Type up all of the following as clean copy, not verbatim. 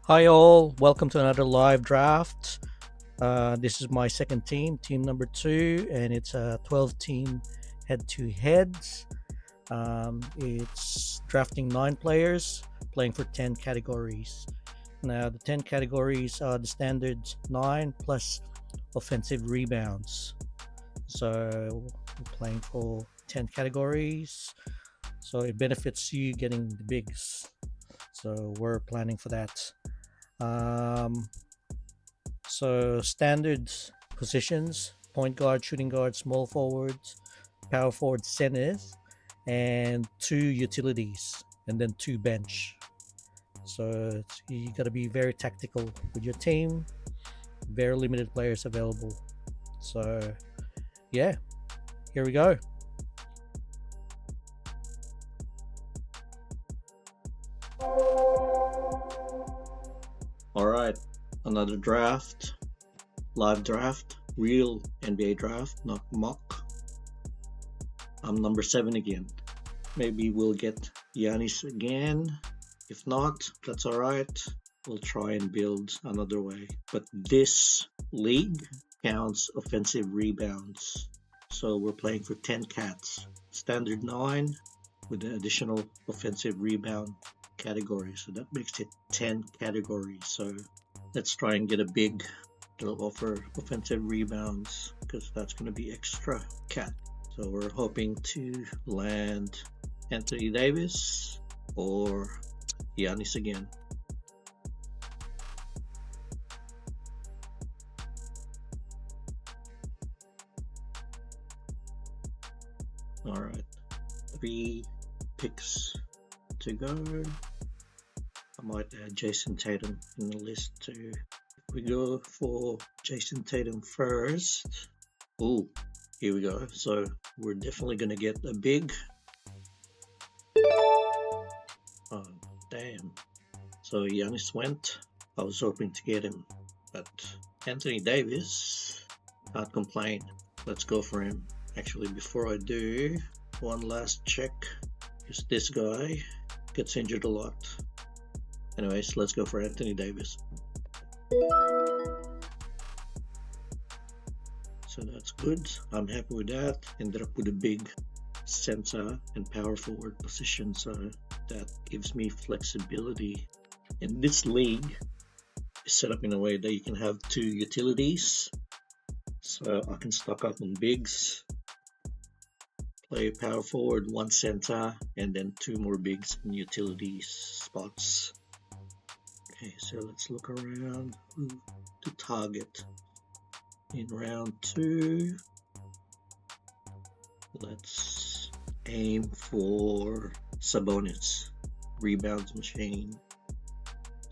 Hi all, welcome to another live draft. This is my second team number 2, and it's a 12-team head-to-heads. It's drafting 9 players, playing for 10 categories. Now, the 10 categories are the standard 9 plus offensive rebounds. So, we're playing for 10 categories, so it benefits you getting the bigs. So, we're planning for that. Um, So standard positions: point guard, shooting guard, small forwards, power forward, centers, and 2 utilities, and then 2 bench. So you got to be very tactical with your team. Very limited players available. So yeah, here we go. All right, another draft, live draft, real NBA draft, not mock. I'm number 7 again. Maybe we'll get Giannis again. If not, that's all right. We'll try and build another way. But this league counts offensive rebounds. So we're playing for 10 cats. Standard 9 with an additional offensive rebound category. So that makes it 10 categories. So let's try and get a big that'll offer offensive rebounds because that's going to be extra cat. So we're hoping to land Anthony Davis or Giannis again. All right, 3 picks to go. I might add Jason Tatum in the list too. If we go for Jason Tatum first. Ooh, here we go. So we're definitely going to get a big. Oh, damn. So Giannis went. I was hoping to get him, but Anthony Davis, can't complain. Let's go for him. Actually, before I do, one last check. Because this guy gets injured a lot. Anyways, let's go for Anthony Davis. So that's good. I'm happy with that. Ended up with a big center and power forward position, so that gives me flexibility. And this league is set up in a way that you can have 2 utilities, so I can stock up on bigs, play power forward, 1 center, and then 2 more bigs in utility spots. Okay, so let's look around who to target in round 2. Let's aim for Sabonis, rebounds machine.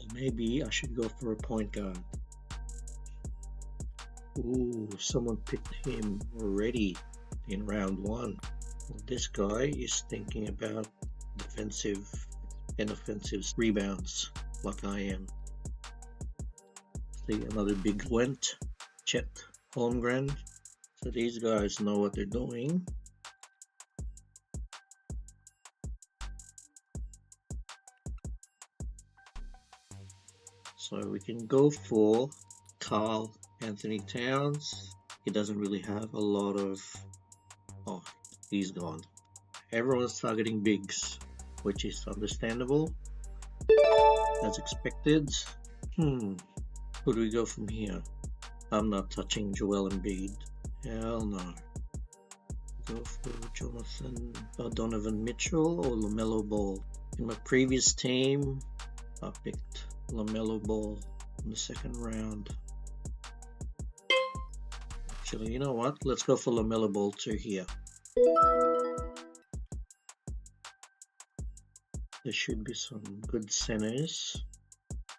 Or maybe I should go for a point guard. Ooh, someone picked him already in round 1. Well, this guy is thinking about defensive and offensive rebounds like I am. See, another big went. Chet Holmgren. So these guys know what they're doing. So we can go for Carl Anthony Towns. He doesn't really have a lot of. Oh, he's gone. Everyone's targeting bigs, which is understandable, as expected. Who do we go from here? I'm not touching Joel Embiid. Hell no. Go for Donovan Mitchell or LaMelo. In my previous team, I picked LaMelo in the second round. Actually, you know what? Let's go for LaMelo too here. There should be some good centers.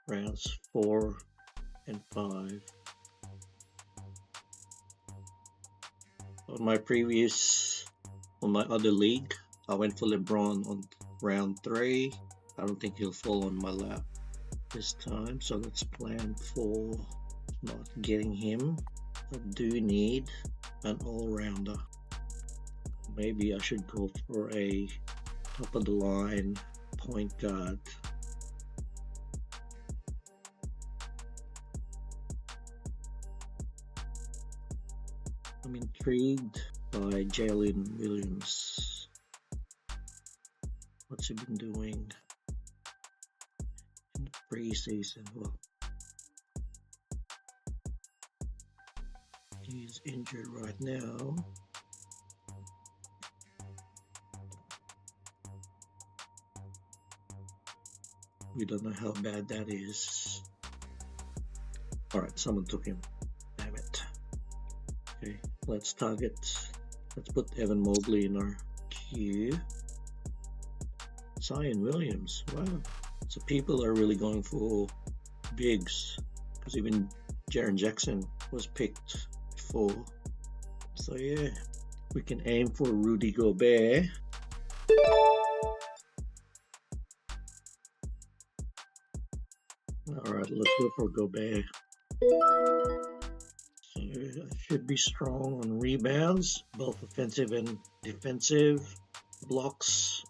Rounds 4 and 5. On my other league, I went for LeBron on round 3. I don't think he'll fall on my lap this time, so let's plan for not getting him. I do need an all-rounder. Maybe I should go for a top of the line point guard. I'm intrigued by Jalen Williams. What's he been doing in the preseason? Well, he's injured right now. We don't know how bad that is. Alright, someone took him. Damn it. Okay, let's target. Let's put Evan Mobley in our queue. Zion Williams. Wow. So people are really going for bigs. Because even Jaren Jackson was picked before. So yeah, we can aim for Rudy Gobert. Alright, let's go for Gobert. So I should be strong on rebounds, both offensive and defensive. Blocks.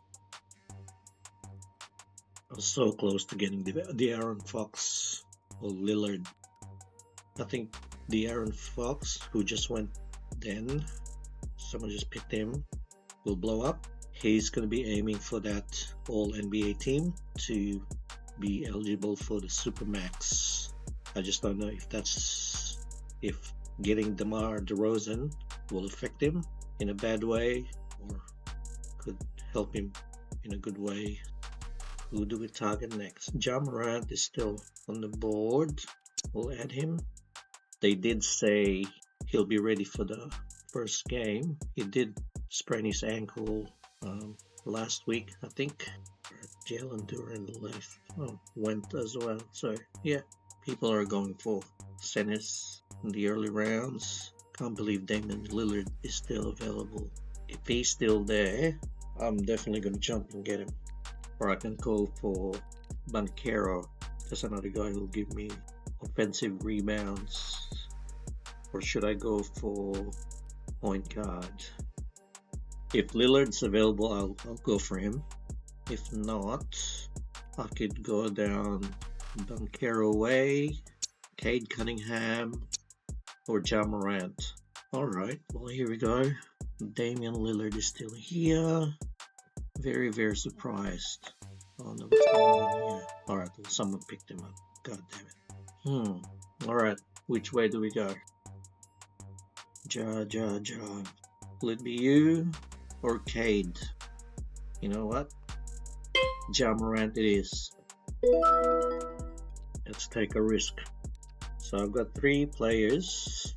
I was so close to getting the Aaron Fox or Lillard. I think the Aaron Fox, who just went then, someone just picked him, will blow up. He's going to be aiming for that All-NBA team to be eligible for the Supermax. I just don't know if getting DeMar DeRozan will affect him in a bad way or could help him in a good way. Who do we target next? Jamorant is still on the board. We'll add him. They did say he'll be ready for the first game. He did sprain his ankle last week, I think. Jalen Duran left. Went as well. So yeah, people are going for centers in the early rounds. Can't believe Damian Lillard is still available. If he's still there, I'm definitely going to jump and get him. Or I can go for Banchero. That's another guy who'll give me offensive rebounds. Or should I go for point guard? If Lillard's available, I'll go for him. If not, I could go down Banchero way, Cade Cunningham, or Jamorant. Alright, well here we go. Damian Lillard is still here. Very, very surprised. Oh no, what's going on here? Alright, well, someone picked him up. God damn it. Alright, which way do we go? Ja. Will it be you or Cade? You know what? Jamorant it is. Let's take a risk. So I've got 3 players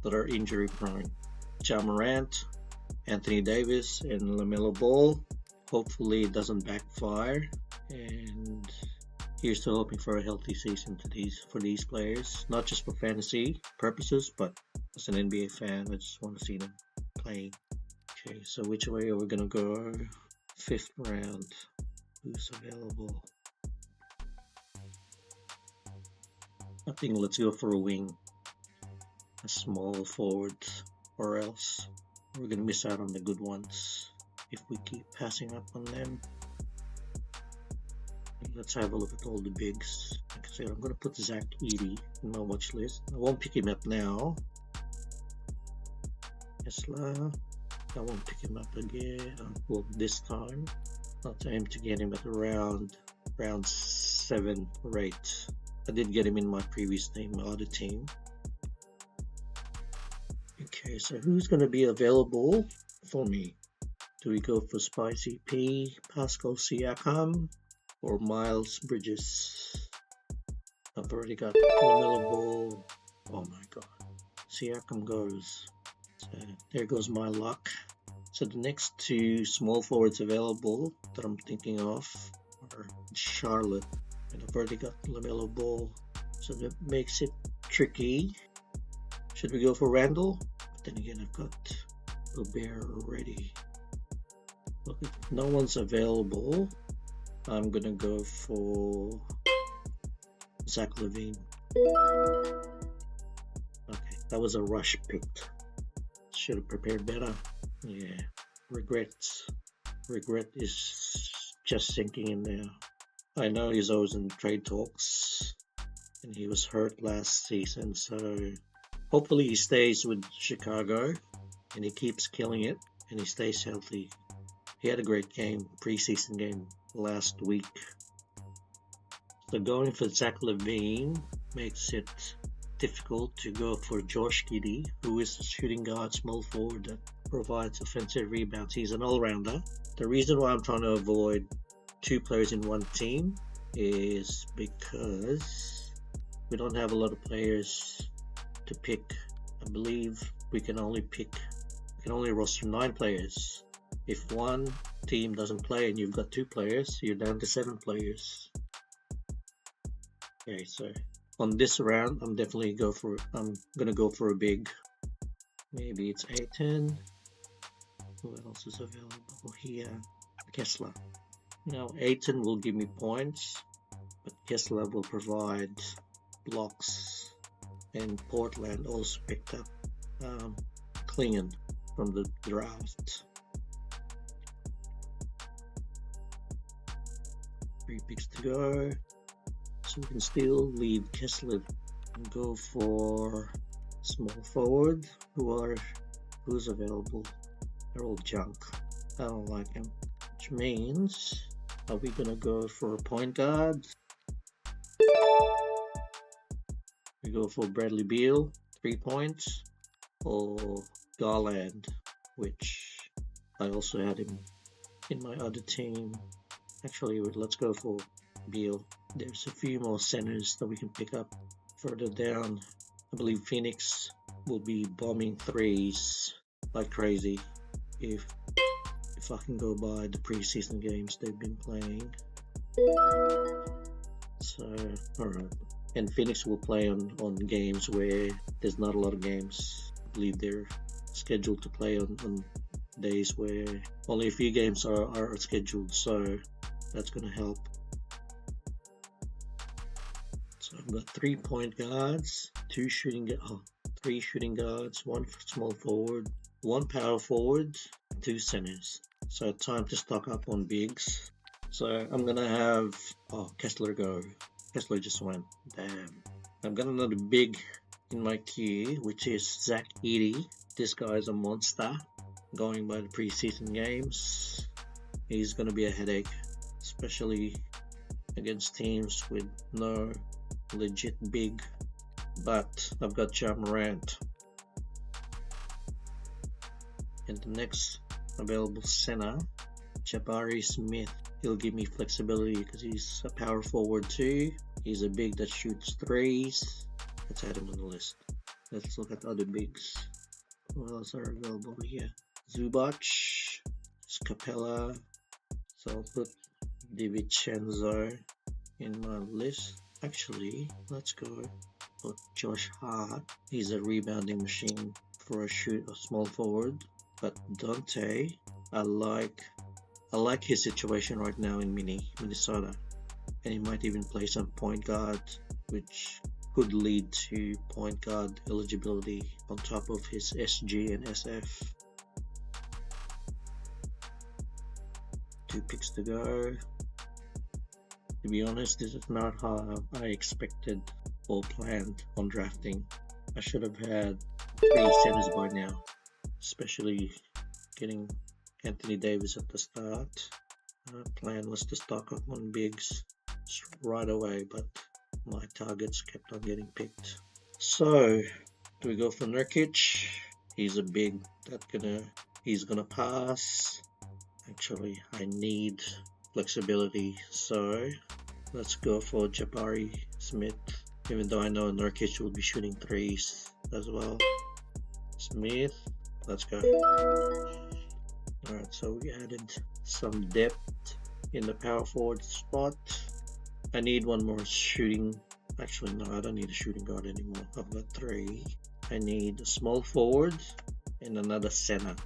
that are injury prone. Jamorant, Anthony Davis, and lameloball. Hopefully it doesn't backfire. And here's to hoping for a healthy season for these players. Not just for fantasy purposes, but as an NBA fan, I just want to see them playing. Okay, so which way are we gonna go? 5th round. Who's available? I think let's go for a wing. A small forward, or else we're gonna miss out on the good ones if we keep passing up on them. Let's have a look at all the bigs. Like I said, I'm gonna put Zach Edey in my watch list. I won't pick him up now. I won't pick him up again. Well, this time. I'll aim to get him at around round 7 or 8. I did get him in my previous team, my other team. Okay, so who's going to be available for me? Do we go for Spicy P, Pascal Siakam, or Miles Bridges? I've already got lameloball. Oh my god. Siakam goes. So there goes my luck. So the next 2 small forwards available that I'm thinking of are Charlotte, and I've already got lameloball, so that makes it tricky. Should we go for Randall? But then again, I've got Gobert already. Look, if no one's available, I'm gonna go for Zachlavine. Okay, that was a rush pick. Should have prepared better. Yeah, regret is just sinking in there. I know he's always in trade talks and he was hurt last season, so Hopefully he stays with Chicago and he keeps killing it and he stays healthy. He had a great game, preseason game last week. So going for Zachlavine makes it difficult to go for Josh Giddey, who is a shooting guard, small forward that provides offensive rebounds. He's an all-rounder. The reason why I'm trying to avoid two players in one team is because we don't have a lot of players to pick. I believe we can only roster 9 players. If one team doesn't play and you've got 2 players, you're down to 7 players. Okay, so on this round, I'm gonna go for a big. Maybe it's A10. Who else is available here? Kessler. Now A10 will give me points, but Kessler will provide blocks. And Portland also picked up Klingon from the draft. 3 picks to go. So we can still leave Kessler and go for small forward. Who's available? They're all junk. I don't like him. Which means, are we gonna go for a point guard? We go for Bradleybeal, 3 points, or Garland, which I also had him in my other team. Actually, let's go for Beal. There's a few more centers that we can pick up further down. I believe Phoenix will be bombing threes like crazy if I can go by the preseason games they've been playing. So, alright. And Phoenix will play on games where there's not a lot of games. I believe they're scheduled to play on days where only a few games are scheduled, so that's going to help. So I've got 3 point guards, 3 shooting guards, 1 small forward, 1 power forward, 2 centers. So time to stock up on bigs. So I'm going to have Kessler go. Kessler just went. Damn. I've got another big in my queue, which is Zach Edey. This guy is a monster. Going by the preseason games, he's going to be a headache, especially against teams with no legit big. But I've got jamorant. And the next available center, Jabarismith. He'll give me flexibility because he's a power forward too. He's a big that shoots threes. Let's add him on the list. Let's look at other bigs. Who else are available here? Zubac, Capella. So I'll put DiVincenzo in my list. Actually, let's go put Josh Hart. He's a rebounding machine for a small forward. But Dante, I like his situation right now in Minnesota, and he might even play some point guard, which could lead to point guard eligibility on top of his SG and SF. 2 picks to go. To be honest, this is not how I expected or planned on drafting. I should have had 3 centers by now, especially getting Anthony Davis at the start. Plan was to stock up on bigs right away, but my targets kept on getting picked. So, do we go for Nurkic? He's a big he's gonna pass. Actually, I need flexibility, so let's go for Jabari Smith, even though I know Nurkic will be shooting threes as well. Smith, let's go. Alright, so we added some depth in the power forward spot. I need one more shooting. Actually, no, I don't need a shooting guard anymore. I've got 3. I need a small forward and another center.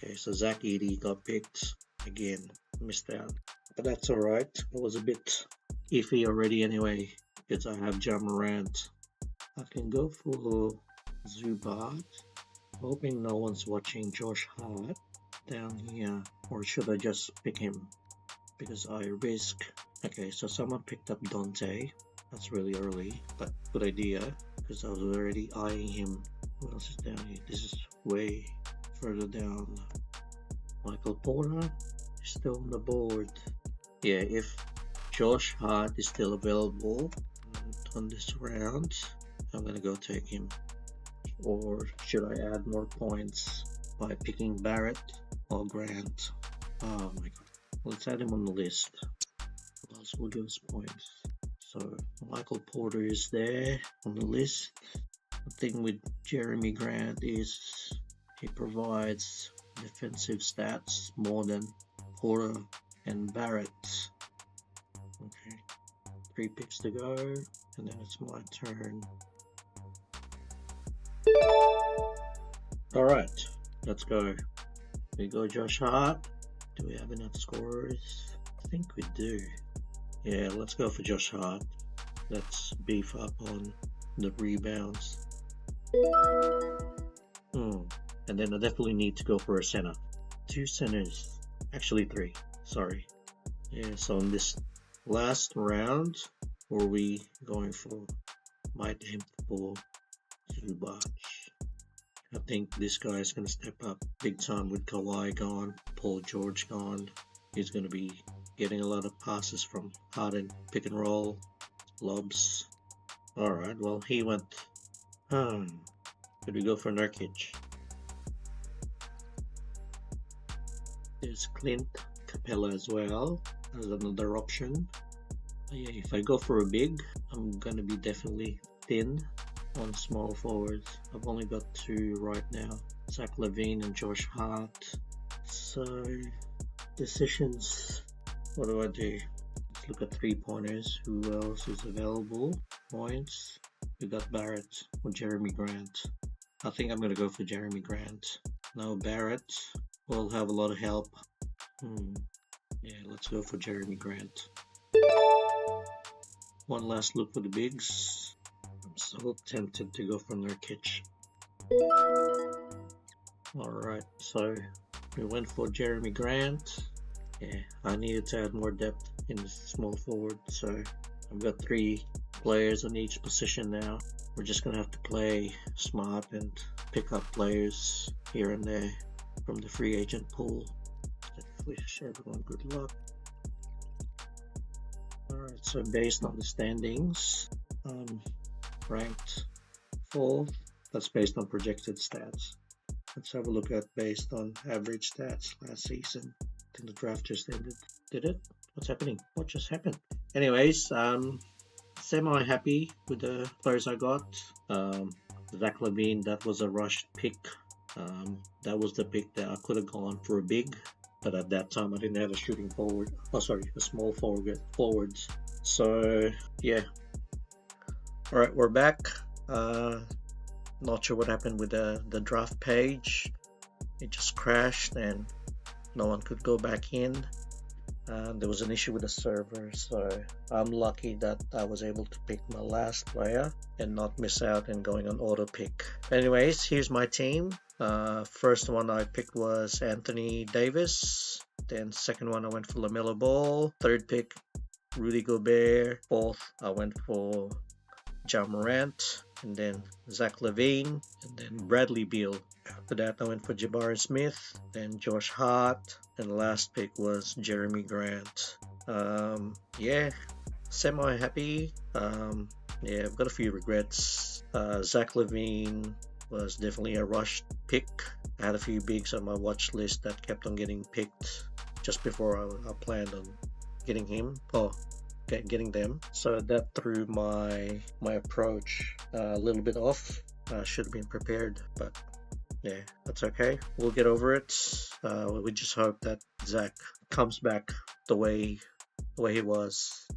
Okay, so Zach Edey got picked again. Missed out. But that's alright. It was a bit iffy already anyway, because I have jamorant. I can go for Zubac. Hoping no one's watching Josh Hart down here, or should I just pick him because I risk. Okay, so someone picked up Dante. That's really early, but good idea because I was already eyeing him. What else is down here? This is way further down. Michael Porter is still on the board. Yeah, if Josh Hart is still available on this round, I'm gonna go take him. Or should I add more points by picking Barrett or Grant? Oh my god. Let's add him on the list. What else will give us points? So Michael Porter is there on the list. The thing with Jeramigrant is he provides defensive stats more than Porter and Barrett. Okay, 3 picks to go, and then it's my turn. Alright, let's go. We go Josh Hart. Do we have enough scorers? I think we do. Yeah, let's go for Josh Hart. Let's beef up on the rebounds. And then I definitely need to go for a center. 2 centers. Actually 3. Sorry. Yeah, so in this last round, were we going for? Might aim for Zubac. I think this guy is going to step up big time with Kawhi gone, Paul George gone. He's going to be getting a lot of passes from Harden, pick and roll, lobs. Alright, well he went. Could we go for Nurkic? There's Clint Capella as well as another option. Yeah, if I go for a big, I'm gonna be definitely thin on small forwards. I've only got 2 right now, Zachlavine and Josh Hart. So decisions, what do I do? Let's look at 3-pointers. Who else is available? Points. We got Barrett or Jeramigrant. I think I'm gonna go for Jeramigrant. Now Barrett will have a lot of help. Yeah, let's go for Jeramigrant. One last look for the bigs. I'm so tempted to go for Nurkic. Alright, so we went for Jeramigrant. Yeah, I needed to add more depth in the small forward, so I've got 3 players on each position now. We're just gonna have to play smart and pick up players here and there from the free agent pool. Let's wish everyone good luck. Alright, so based on the standings, ranked 4th. That's based on projected stats. Let's have a look at based on average stats last season. I think the draft just ended. Did it? What's happening? What just happened? Anyways, semi-happy with the players I got. Zachlavine, that was a rushed pick. That was the pick that I could have gone for a big, but at that time I didn't have a shooting forward. Oh, sorry, a small forwards. So yeah. All right, we're back. Not sure what happened with the draft page. It just crashed and no one could go back in. There was an issue with the server, so I'm lucky that I was able to pick my last player and not miss out and going on auto pick. Anyways, here's my team. First one I picked was anthonydavis. Then second one I went for lameloball. Third pick rudygobert. Fourth I went for jamorant, and then Zachlavine, and then bradleybeal. After that I went for Jabarismith, then Josh Hart, and the last pick was jeramigrant. Yeah, semi-happy. Yeah, I've got a few regrets. Zachlavine was definitely a rushed pick. I had a few bigs on my watch list that kept on getting picked just before I planned on getting him. Getting them, so that threw my approach a little bit off. I should have been prepared, but yeah, that's okay. We'll get over it. We just hope that Zach comes back the way he was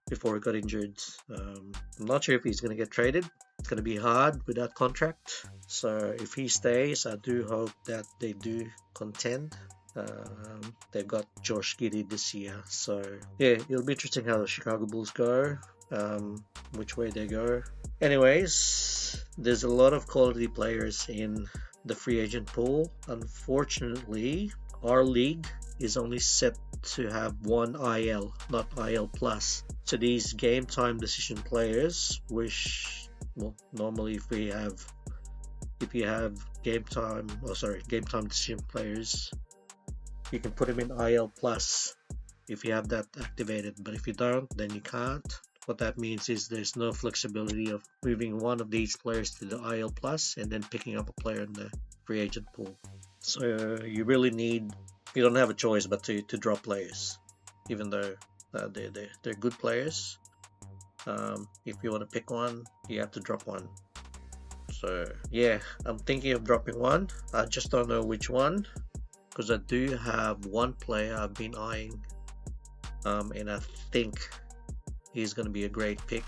before he got injured. I'm not sure if he's going to get traded. It's going to be hard with that contract. So if he stays, I do hope that they do contend. They've got Josh Giddey this year, so yeah, it'll be interesting how the Chicago Bulls go, which way they go. Anyways, there's a lot of quality players in the free agent pool. Unfortunately, our league is only set to have 1 IL, not IL plus. So these game time decision players, which Well, normally if you have game time decision players, you can put them in IL plus if you have that activated, but if you don't, then you can't. What that means is there's no flexibility of moving one of these players to the IL plus and then picking up a player in the free agent pool. So you don't have a choice but to drop players, even though they're good players. If you want to pick one, you have to drop one. So yeah, I'm thinking of dropping one. I just don't know which one, because I do have one player I've been eyeing, and I think he's going to be a great pick.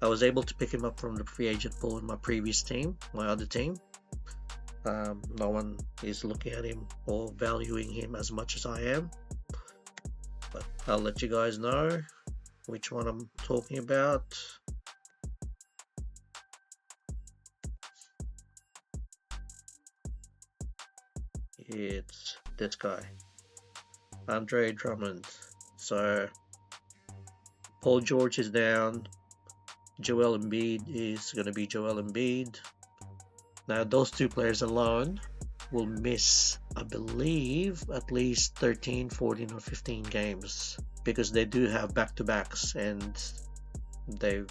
I was able to pick him up from the free agent pool in my previous team, my other team. No one is looking at him or valuing him as much as I am, but I'll let you guys know which one I'm talking about. It's this guy, Andre Drummond. So Paul George is down. Joel Embiid is going to be Joel Embiid. Now those two players alone will miss, I believe, at least 13, 14 or 15 games, because they do have back-to-backs, and they've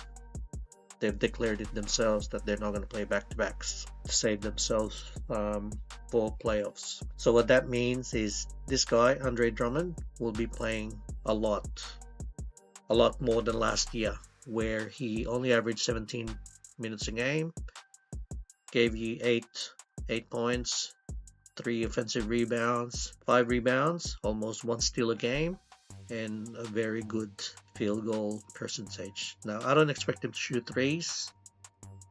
declared it themselves that they're not going to play back-to-backs to save themselves for playoffs. So what that means is this guy, Andre Drummond, will be playing a lot more than last year, where he only averaged 17 minutes a game, gave you 8 points, 3 offensive rebounds, 5 rebounds, almost 1 steal a game, and a very good field goal percentage. Now, I don't expect him to shoot threes.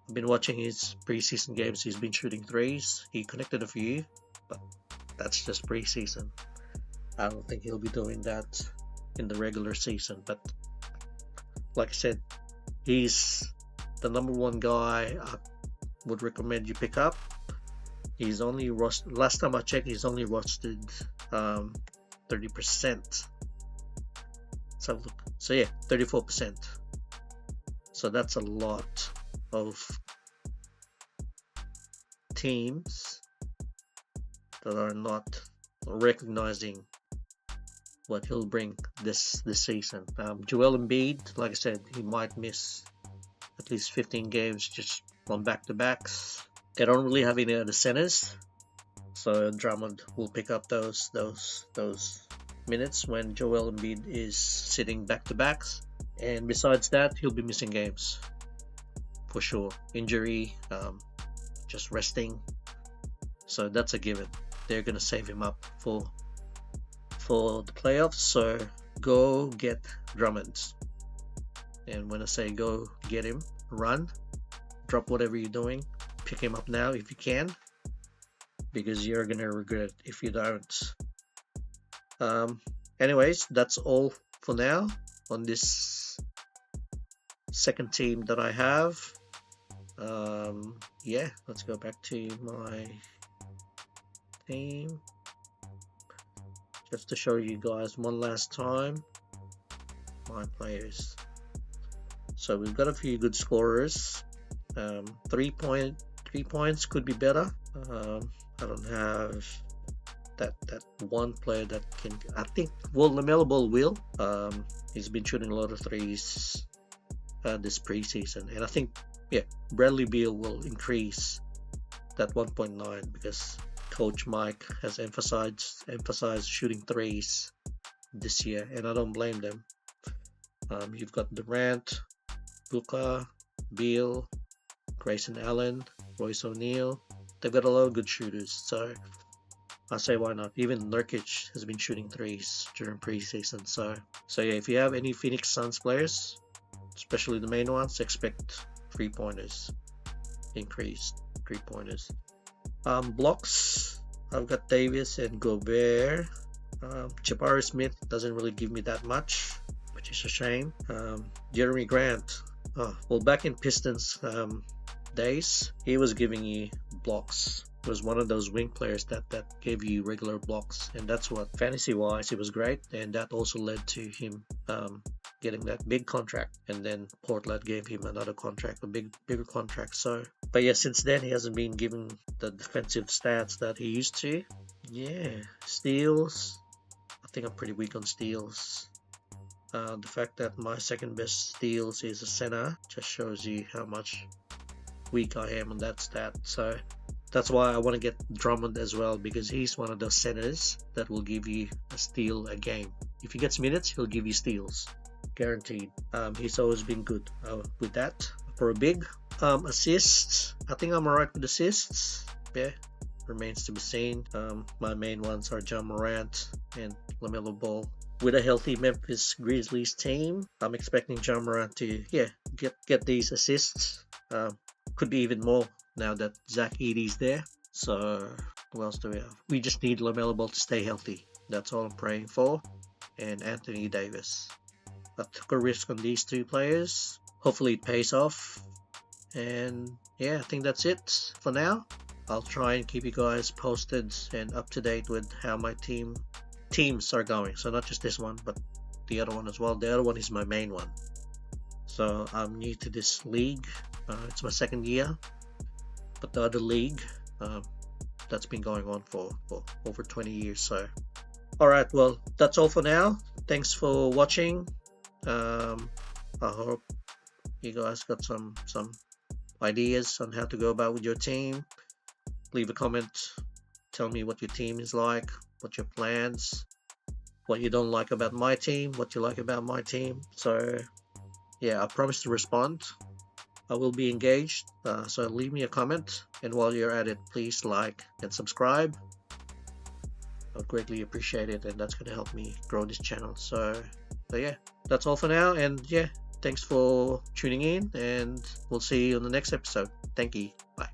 I've been watching his preseason games. He's been shooting threes. He connected a few, but that's just preseason. I don't think he'll be doing that in the regular season. But like I said, he's the number one guy I would recommend you pick up. He's only rostered, last time I checked, he's only rostered 30%. Let's have a look. So yeah, 34%. So that's a lot of teams that are not recognizing what he'll bring this season. Joel Embiid, like I said, he might miss at least 15 games just from back-to-backs. They don't really have any other centers, so Drummond will pick up those minutes when Joel Embiid is sitting back-to-backs. And besides that, he'll be missing games for sure. Injury, just resting. So that's a given. They're gonna save him up for the playoffs. So go get Drummond. And when I say go get him, run, drop whatever you're doing, pick him up now if you can, because you're gonna regret it if you don't. Anyways, that's all for now on this second team that I have. Yeah, let's go back to my team just to show you guys one last time my players. So we've got a few good scorers. 3 points could be better. I don't have that one player that can. I think, well, lameloball will. He's been shooting a lot of threes this preseason, and I think, yeah, bradleybeal will increase that 1.9 because Coach Mike has emphasized shooting threes this year, and I don't blame them. You've got Durant, Booker, Beal, Grayson Allen, Royce O'Neal. They've got a lot of good shooters, so I say why not. Even Nurkic has been shooting threes during preseason. So yeah, if you have any Phoenix Suns players, especially the main ones, expect 3-pointers, increased 3-pointers. Blocks, I've got Davis and Gobert. Jabarismith doesn't really give me that much, which is a shame. Jeramigrant, well, back in Pistons days, he was giving you blocks. He was one of those wing players that gave you regular blocks, and that's what fantasy wise it was great, and that also led to him getting that big contract, and then Portland gave him another contract, a bigger contract. So, but yeah, since then he hasn't been given the defensive stats that he used to. Yeah, steals. I think I'm pretty weak on steals. The fact that my second best steals is a center just shows you how much weak I am on that stat. So that's why I want to get Drummond as well, because he's one of those centers that will give you a steal a game. If he gets minutes, he'll give you steals, guaranteed. He's always been good with that. For a big assists, I think I'm alright with assists. Yeah, remains to be seen. My main ones are jamorant and lameloball. With a healthy Memphis Grizzlies team, I'm expecting jamorant to get these assists. Could be even more now that Zach Edey's there. So who else do we have? We just need LaMelo to stay healthy. That's all I'm praying for. And Anthony Davis. I took a risk on these two players. Hopefully it pays off. And yeah, I think that's it for now. I'll try and keep you guys posted and up to date with how my teams are going. So not just this one, but the other one as well. The other one is my main one. So I'm new to this league. It's my second year, but the other league that's been going on for over 20 years. So alright, well, that's all for now. Thanks for watching. I hope you guys got some ideas on how to go about with your team. Leave a comment, tell me what your team is like, what your plans, what you don't like about my team, what you like about my team. So yeah, I promise to respond. I will be engaged, so leave me a comment, and while you're at it, please like and subscribe. I would greatly appreciate it, and that's going to help me grow this channel. So yeah, that's all for now, and yeah, thanks for tuning in, and we'll see you on the next episode. Thank you. Bye.